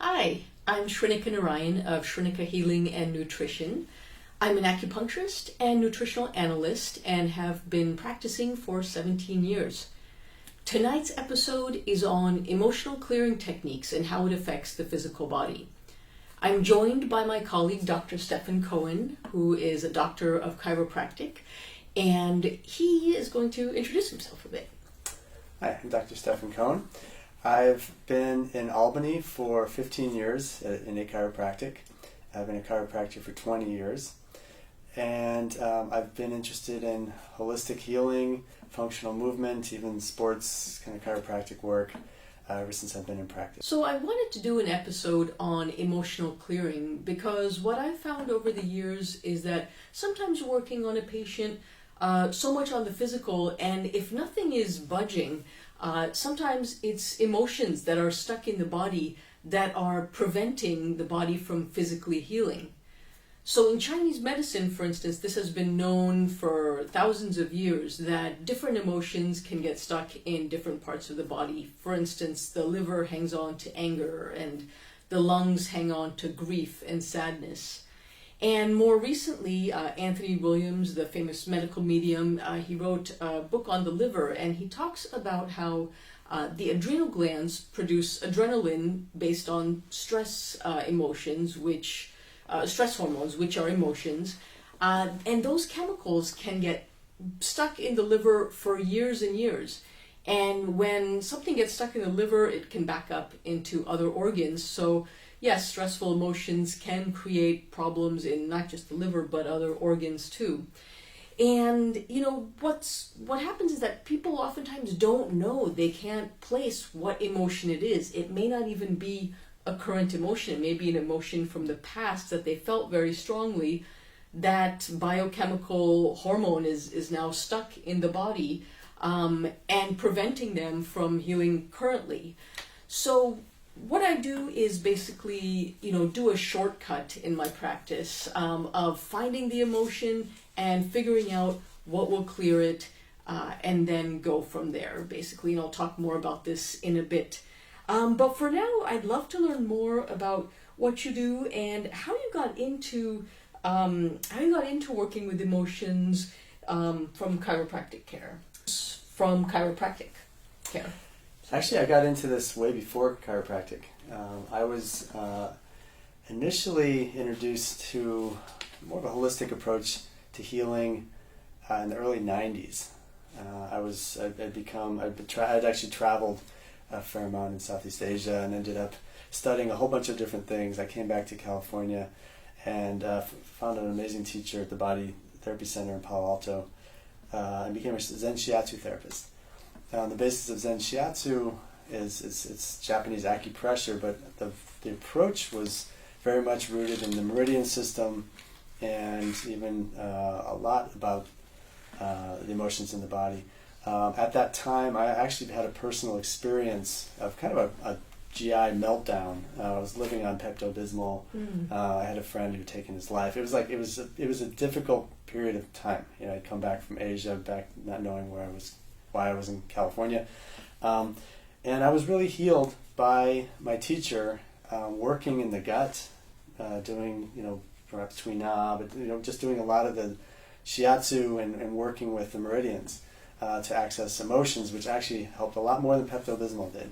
Hi, I'm Srinika Narayan of Srinika Healing and Nutrition. I'm an acupuncturist and nutritional analyst and have been practicing for 17 years. Tonight's episode is on emotional clearing techniques and how it affects the physical body. I'm joined by my colleague, Dr. Stephen Cohen, who is a doctor of chiropractic, and he is going to introduce himself a bit. Hi, I'm Dr. Stephen Cohen. I've been in Albany for 15 years in a chiropractic. I've been a chiropractor for 20 years. And I've been interested in holistic healing, functional movement, even sports kind of chiropractic work ever since I've been in practice. So I wanted to do an episode on emotional clearing because what I've found over the years is that sometimes working on a patient, so much on the physical, and if nothing is budging, sometimes it's emotions that are stuck in the body that are preventing the body from physically healing. So in Chinese medicine, for instance, this has been known for thousands of years that different emotions can get stuck in different parts of the body. For instance, the liver hangs on to anger and the lungs hang on to grief and sadness. And more recently, Anthony Williams, the famous medical medium, he wrote a book on the liver, and he talks about how the adrenal glands produce adrenaline based on stress stress hormones, which are emotions, and those chemicals can get stuck in the liver for years and years. And when something gets stuck in the liver, it can back up into other organs. So yes, stressful emotions can create problems in not just the liver, but other organs too. And, what happens is that people oftentimes don't know, they can't place what emotion it is. It may not even be a current emotion. It may be an emotion from the past that they felt very strongly. That biochemical hormone is now stuck in the body and preventing them from healing currently. So what I do is basically, do a shortcut in my practice of finding the emotion and figuring out what will clear it and then go from there, basically. And I'll talk more about this in a bit. But for now, I'd love to learn more about what you do and how you got into working with emotions from chiropractic care. Actually, I got into this way before chiropractic. I was initially introduced to more of a holistic approach to healing in the early 90s. I'd actually traveled a fair amount in Southeast Asia and ended up studying a whole bunch of different things. I came back to California and found an amazing teacher at the Body Therapy Center in Palo Alto and became a Zen Shiatsu therapist. On the basis of Zen Shiatsu it's Japanese acupressure, but the approach was very much rooted in the meridian system and even a lot about the emotions in the body. At that time, I actually had a personal experience of kind of a GI meltdown. I was living on Pepto-Bismol. I had a friend who had taken his life. It was a difficult period of time. I'd come back from Asia, not knowing why I was in California, and I was really healed by my teacher working in the gut, doing perhaps Tui-Na, but just doing a lot of the shiatsu and working with the meridians. To access emotions, which actually helped a lot more than Pepto-Bismol did.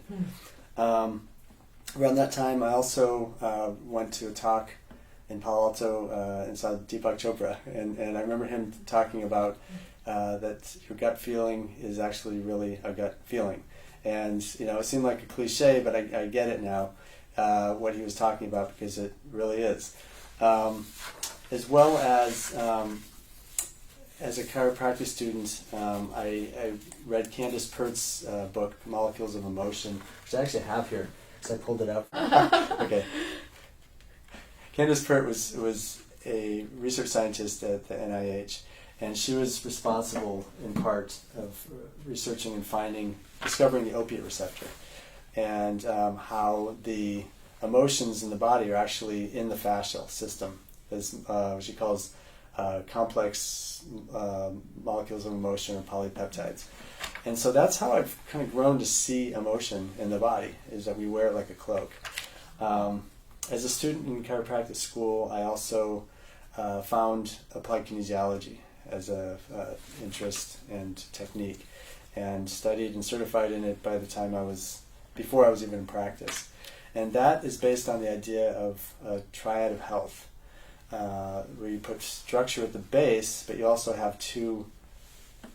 Around that time, I also went to a talk in Palo Alto and saw Deepak Chopra, and I remember him talking about that your gut feeling is actually really a gut feeling. And it seemed like a cliche, but I get it now, what he was talking about, because it really is. As well as a chiropractic student, I read Candace Pert's book, Molecules of Emotion, which I actually have here, because I pulled it out. Okay. Candace Pert was a research scientist at the NIH, and she was responsible in part of researching and discovering the opiate receptor, and how the emotions in the body are actually in the fascial system, as what she calls complex molecules of emotion or polypeptides. And so that's how I've kind of grown to see emotion in the body, is that we wear it like a cloak. As a student in chiropractic school, I also found applied kinesiology as a interest and technique, and studied and certified in it by the time before I was even in practice. And that is based on the idea of a triad of health, where you put structure at the base, but you also have two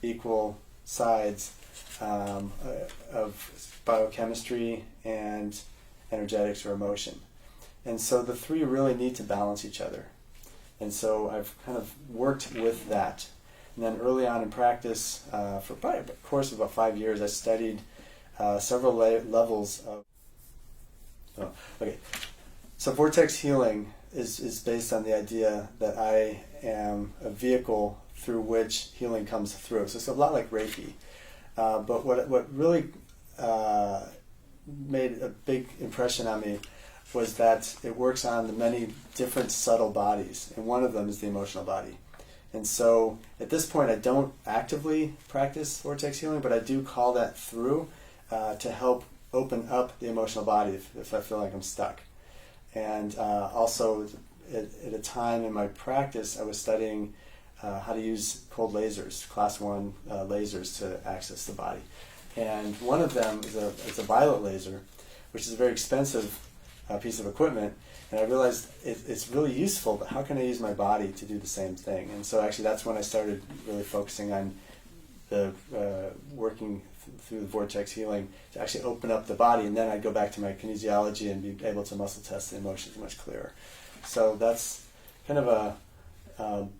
equal sides of biochemistry and energetics or emotion. And so the three really need to balance each other. And so I've kind of worked with that. And then early on in practice, for probably a course of about 5 years, I studied several levels of... Oh, okay. So vortex healing is based on the idea that I am a vehicle through which healing comes through. So it's a lot like Reiki. But what really made a big impression on me was that it works on the many different subtle bodies, and one of them is the emotional body. And so at this point I don't actively practice vortex healing, but I do call that through to help open up the emotional body if I feel like I'm stuck. And also at a time in my practice I was studying how to use cold lasers, class 1 lasers, to access the body. And one of them is a violet laser, which is a very expensive piece of equipment, and I realized it's really useful, but how can I use my body to do the same thing? And so actually that's when I started really focusing on the working through the vortex healing to actually open up the body, and then I'd go back to my kinesiology and be able to muscle test the emotions much clearer. So that's kind of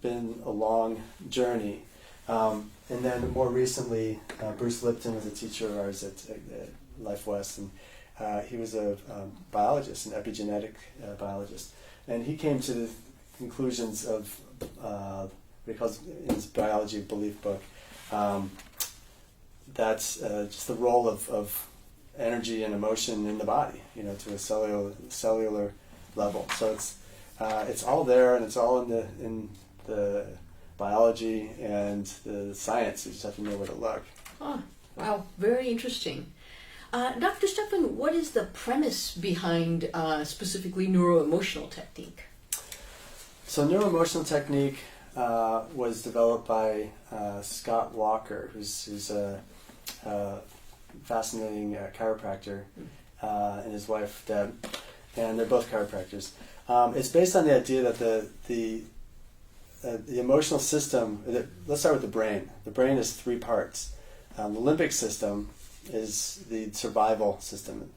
been a long journey. And then more recently, Bruce Lipton was a teacher of ours at Life West, and he was a biologist, an epigenetic biologist, and he came to the conclusions of what he calls in his biology of belief book, that's just the role of energy and emotion in the body, to a cellular level. So it's all there, and it's all in the biology and the science. You just have to know where to look. Oh, wow, very interesting. Dr. Stefan, what is the premise behind specifically neuroemotional technique? So neuroemotional technique was developed by Scott Walker, who's a fascinating chiropractor, and his wife Deb, and they're both chiropractors. It's based on the idea that the emotional system. Let's start with the brain. The brain is 3 parts. The limbic system is the survival system.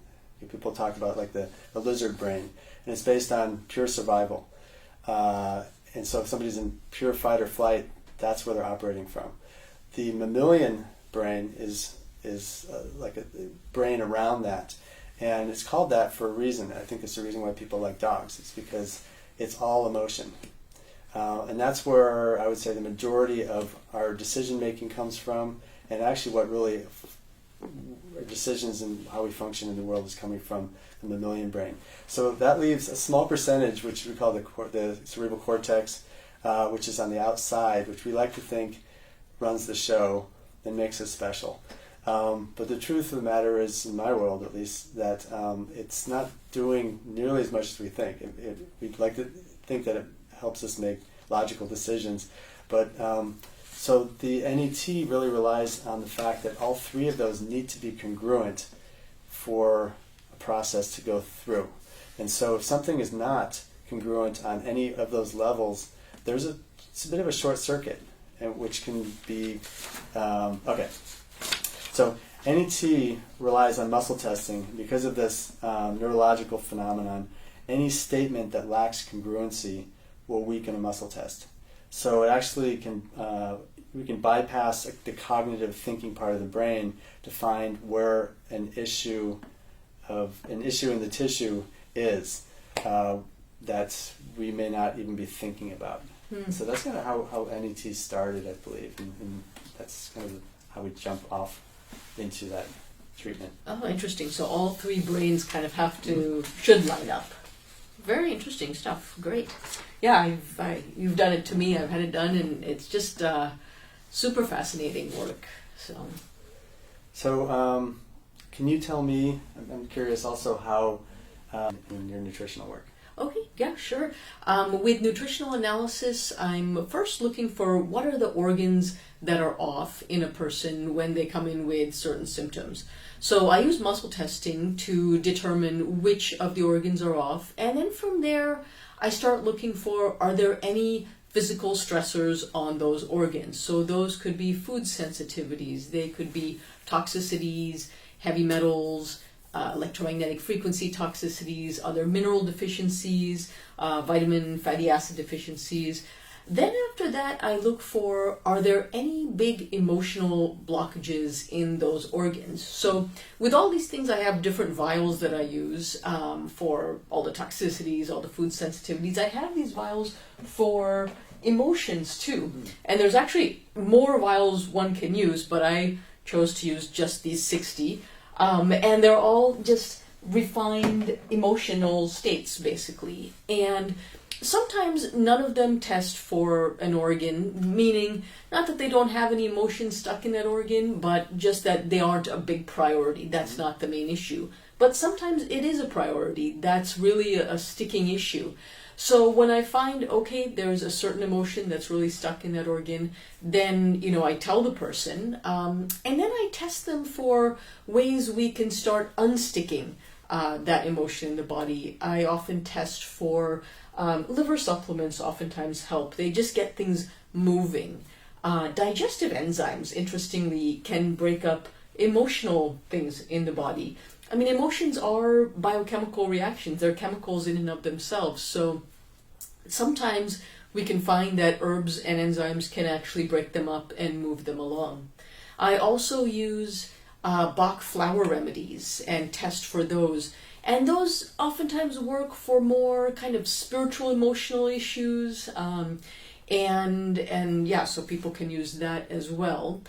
People talk about like the lizard brain, and it's based on pure survival. And so if somebody's in pure fight or flight, that's where they're operating from. The mammalian brain is like a brain around that, and it's called that for a reason. I think it's the reason why people like dogs. It's because it's all emotion. And that's where I would say the majority of our decision making comes from, and actually what really our decisions and how we function in the world is coming from the mammalian brain. So that leaves a small percentage, which we call the cerebral cortex, which is on the outside, which we like to think runs the show and makes us special. But the truth of the matter is, in my world at least, that it's not doing nearly as much as we think. We'd like to think that it helps us make logical decisions, but so the NET really relies on the fact that all 3 of those need to be congruent for a process to go through. And so if something is not congruent on any of those levels, it's a bit of a short circuit, which can be okay. So NET relies on muscle testing. Because of this neurological phenomenon, any statement that lacks congruency will weaken a muscle test. So it actually we can bypass the cognitive thinking part of the brain to find where an issue in the tissue is that we may not even be thinking about. So that's kind of how NET started, I believe, and that's kind of how we jump off into that treatment. Oh, interesting. So all 3 brains kind of should line up. Very interesting stuff. Great. Yeah, you've done it to me. I've had it done, and it's just super fascinating work. So can you tell me? I'm curious also how in your nutritional work? Okay, yeah, sure. With nutritional analysis, I'm first looking for what are the organs that are off in a person when they come in with certain symptoms. So I use muscle testing to determine which of the organs are off, and then from there I start looking for, are there any physical stressors on those organs? So those could be food sensitivities, they could be toxicities, heavy metals, electromagnetic frequency toxicities, other mineral deficiencies, vitamin, fatty acid deficiencies. Then after that, I look for, are there any big emotional blockages in those organs? So with all these things, I have different vials that I use for all the toxicities, all the food sensitivities. I have these vials for emotions too. And there's actually more vials one can use, but I chose to use just these 60. And they're all just refined emotional states, basically. And sometimes none of them test for an organ, meaning not that they don't have any emotions stuck in that organ, but just that they aren't a big priority. That's not the main issue. But sometimes it is a priority. That's really a sticking issue. So when I find, okay, there's a certain emotion that's really stuck in that organ, then, I tell the person, and then I test them for ways we can start unsticking that emotion in the body. I often test for liver supplements oftentimes help. They just get things moving. Digestive enzymes, interestingly, can break up emotional things in the body. I mean, emotions are biochemical reactions. They're chemicals in and of themselves. So sometimes we can find that herbs and enzymes can actually break them up and move them along. I also use Bach flower remedies and test for those. And those oftentimes work for more kind of spiritual, emotional issues. So people can use that as well.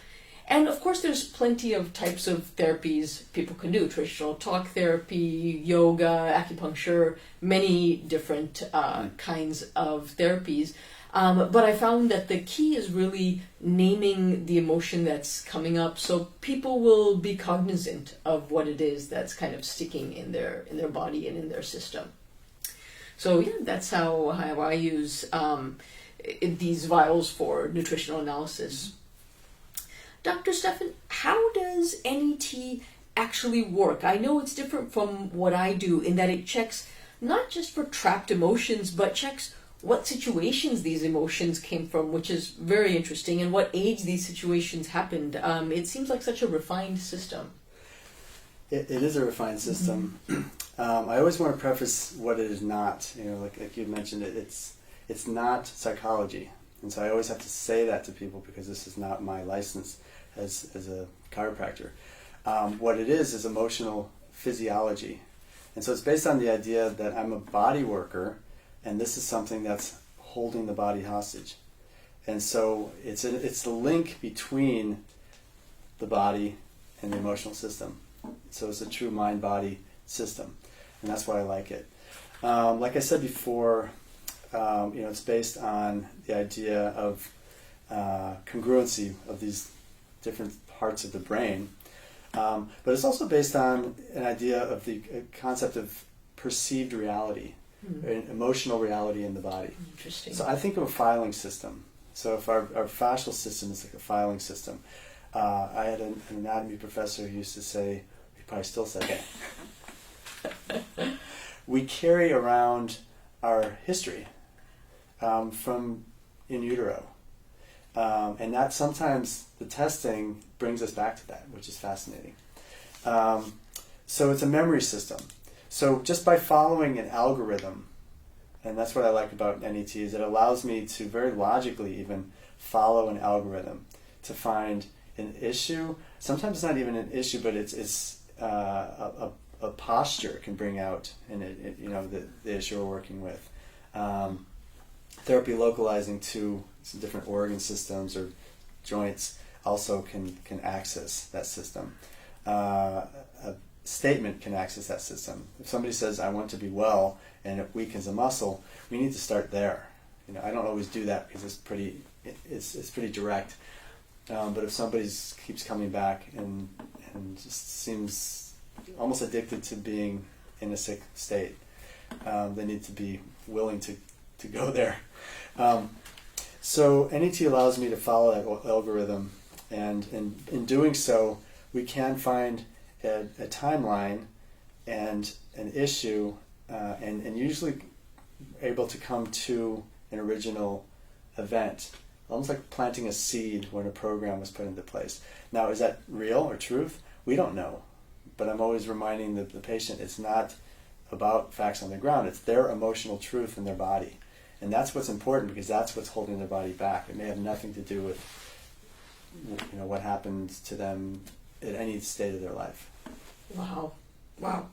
And of course, there's plenty of types of therapies people can do. Traditional talk therapy, yoga, acupuncture, many different kinds of therapies. But I found that the key is really naming the emotion that's coming up, so people will be cognizant of what it is that's kind of sticking in their body and in their system. So yeah, that's how I use these vials for nutritional analysis. Dr. Stefan, how does NET actually work? I know it's different from what I do in that it checks not just for trapped emotions, but checks what situations these emotions came from, which is very interesting, and what age these situations happened. It seems like such a refined system. It is a refined system. I always want to preface what it is not. Like you mentioned, it's not psychology. And so I always have to say that to people because this is not my license as a chiropractor. What it is emotional physiology. And so it's based on the idea that I'm a body worker, and this is something that's holding the body hostage. And so it's the link between the body and the emotional system. So it's a true mind-body system, and that's why I like it. Like I said before, it's based on the idea of congruency of these different parts of the brain, but it's also based on an idea of the concept of perceived reality, emotional reality in the body. Interesting. So I think of a filing system. So if our fascial system is like a filing system, I had an anatomy professor who used to say, he probably still says that, we carry around our history from in utero. And that sometimes the testing brings us back to that, which is fascinating. So it's a memory system. So just by following an algorithm, and that's what I like about NET, is it allows me to very logically even follow an algorithm to find an issue. Sometimes it's not even an issue, but it's a posture can bring out the issue we're working with. Therapy localizing to some different organ systems or joints also can access that system. A statement can access that system. If somebody says, I want to be well, and it weakens a muscle, we need to start there. I don't always do that because it's pretty direct. But if somebody keeps coming back and just seems almost addicted to being in a sick state. They need to be willing to go there. So NET allows me to follow that algorithm, and in doing so, we can find a timeline and an issue, and usually able to come to an original event, almost like planting a seed when a program was put into place. Now, is that real or truth? We don't know, but I'm always reminding the patient it's not about facts on the ground, it's their emotional truth in their body. And that's what's important, because that's what's holding their body back. It may have nothing to do with what happens to them at any state of their life. Wow.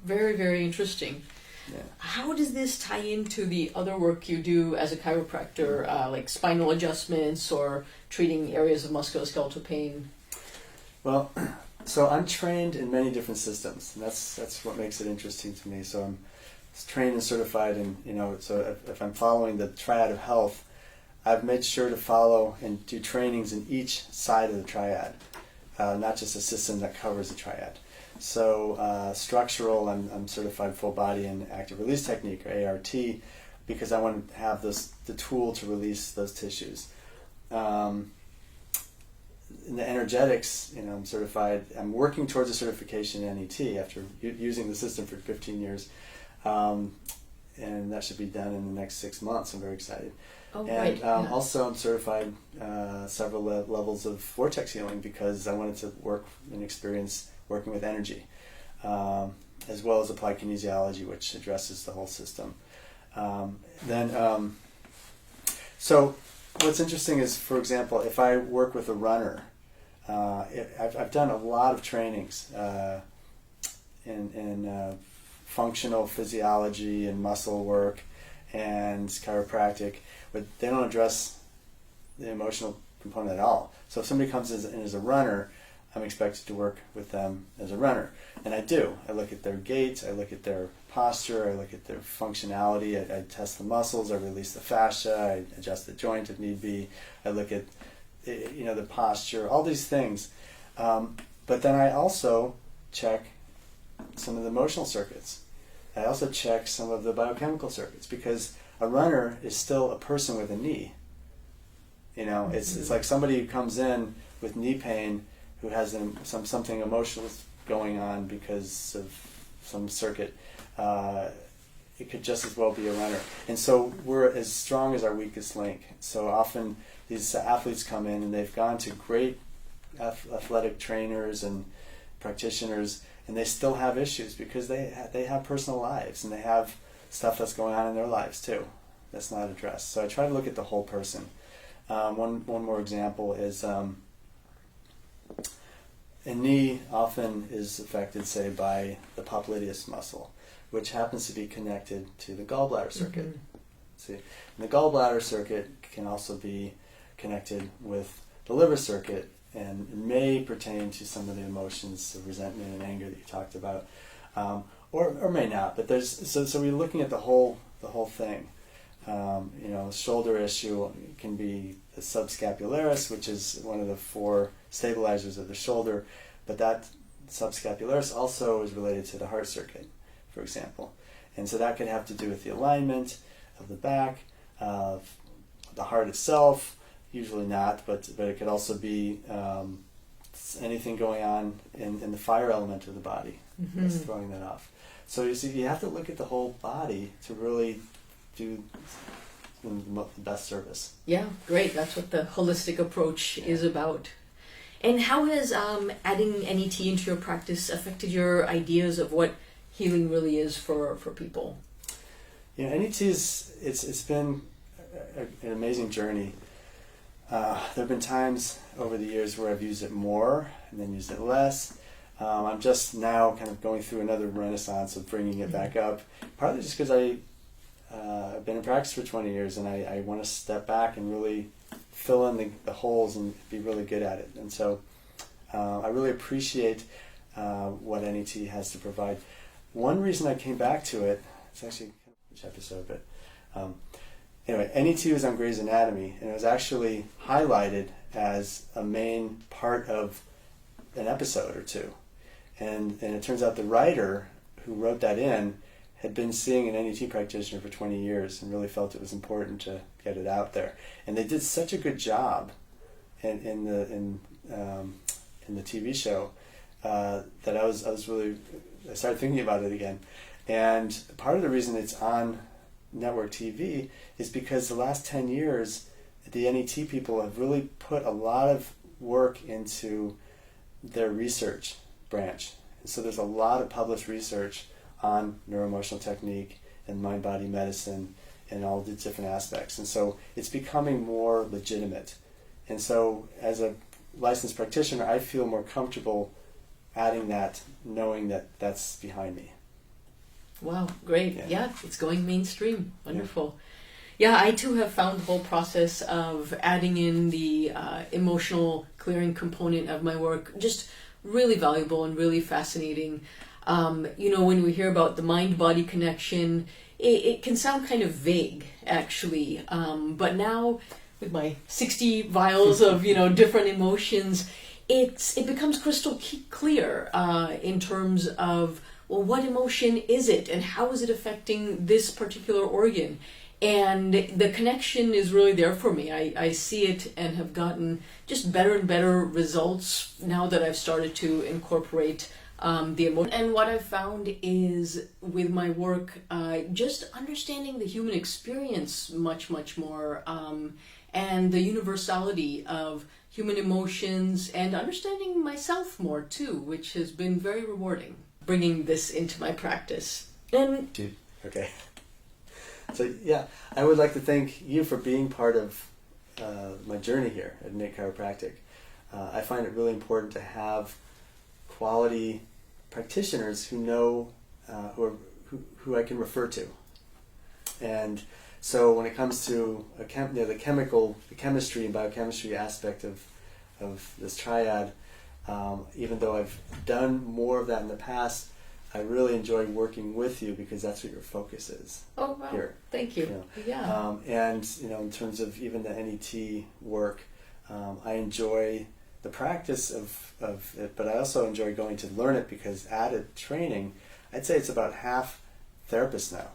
Very, very interesting. Yeah. How does this tie into the other work you do as a chiropractor, like spinal adjustments or treating areas of musculoskeletal pain? Well, so I'm trained in many different systems, and that's what makes it interesting to me. So I'm trained and certified, and so if I'm following the triad of health, I've made sure to follow and do trainings in each side of the triad, not just a system that covers the triad. So structural, I'm certified full body and active release technique, or ART, because I want to have the tool to release those tissues. In the energetics, I'm certified. I'm working towards a certification in NET after using the system for 15 years, and that should be done in the next 6 months. I'm very excited. Oh, and right. Yeah. Also, I'm certified several levels of vortex healing, because I wanted to work and experience working with energy, as well as applied kinesiology, which addresses the whole system. So what's interesting is, for example, if I work with a runner, I've done a lot of trainings in functional physiology and muscle work and chiropractic, but they don't address the emotional component at all. So if somebody comes in as a runner, I'm expected to work with them as a runner. And I do. I look at their gait, I look at their posture, I look at their functionality, I test the muscles, I release the fascia, I adjust the joint if need be, I look at the posture, all these things. But then I also check some of the emotional circuits. I also check some of the biochemical circuits, because a runner is still a person with a knee. It's like somebody who comes in with knee pain who has something emotional going on because of some circuit. It could just as well be a runner. And so we're as strong as our weakest link. So often these athletes come in and they've gone to great athletic trainers and practitioners, and they still have issues because they have personal lives, and they have stuff that's going on in their lives too that's not addressed. So I try to look at the whole person. One more example is a knee often is affected, say, by the popliteus muscle, which happens to be connected to the gallbladder circuit. Mm-hmm. See, and the gallbladder circuit can also be connected with the liver circuit, and it may pertain to some of the emotions of resentment and anger that you talked about, or may not. But so we're looking at the whole thing. Shoulder issue can be the subscapularis, which is one of the 4 stabilizers of the shoulder, but that subscapularis also is related to the heart circuit, for example. And so that could have to do with the alignment of the back, of the heart itself, usually not, but it could also be anything going on in the fire element of the body that's throwing that off. So you see, you have to look at the whole body to really do the best service. Yeah, great. That's what the holistic approach is about. And how has adding NET into your practice affected your ideas of what healing really is for people? NET it's been an amazing journey. There have been times over the years where I've used it more and then used it less. I'm just now kind of going through another renaissance of bringing it back up, partly just because I've been in practice for 20 years, and I want to step back and really fill in the holes and be really good at it. And so I really appreciate what NET has to provide. One reason I came back to it, it's actually which episode, but anyway, NET was on Grey's Anatomy, and it was actually highlighted as a main part of an episode or two. And it turns out the writer who wrote that in had been seeing an NET practitioner for 20 years and really felt it was important to get it out there. And they did such a good job in the TV show that I started thinking about it again. And part of the reason it's on network TV is because the last 10 years, the NET people have really put a lot of work into their research branch. And so there's a lot of published research on neuroemotional technique and mind-body medicine and all the different aspects. And so it's becoming more legitimate. And so as a licensed practitioner, I feel more comfortable adding that, knowing that that's behind me. Wow, great. Yeah, it's going mainstream. Wonderful. Yeah, I too have found the whole process of adding in the emotional clearing component of my work just really valuable and really fascinating. When we hear about the mind-body connection, it can sound kind of vague, actually. But now, with my 60 vials of different emotions, it becomes crystal clear in terms of, well, what emotion is it, and how is it affecting this particular organ? And the connection is really there for me. I see it and have gotten just better and better results now that I've started to incorporate the emotion. And what I've found is with my work, just understanding the human experience much, much more, and the universality of human emotions, and understanding myself more too, which has been very rewarding, bringing this into my practice. And okay. So yeah, I would like to thank you for being part of my journey here at Innate Chiropractic. I find it really important to have quality practitioners who know who I can refer to. And so when it comes to the chemistry and biochemistry aspect of this triad, even though I've done more of that in the past, I really enjoy working with you because that's what your focus is. Oh, wow. Here. Thank you. Yeah. And in terms of even the NET work, I enjoy the practice of it, but I also enjoy going to learn it because added training, I'd say it's about half therapists now.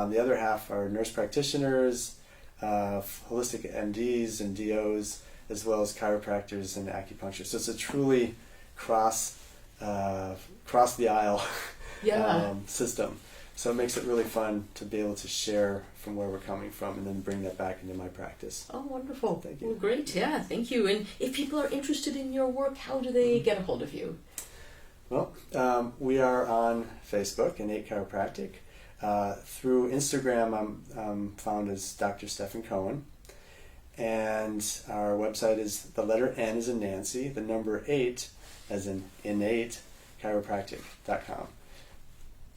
The other half are nurse practitioners, holistic MDs and DOs, as well as chiropractors and acupuncture. So it's a truly cross the aisle system. So it makes it really fun to be able to share from where we're coming from and then bring that back into my practice. Oh, wonderful. Thank you. Well, great. Yeah, thank you. And if people are interested in your work, how do they get a hold of you? Well, we are on Facebook, Innate Chiropractic. Through Instagram, I'm found as Dr. Stephen Cohen. And our website is the letter N as in Nancy, the number 8 as in innate, chiropractic.com.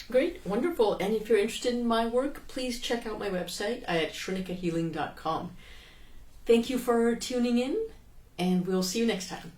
Great, wonderful. And if you're interested in my work, please check out my website at srinikahealing.com. Thank you for tuning in, and we'll see you next time.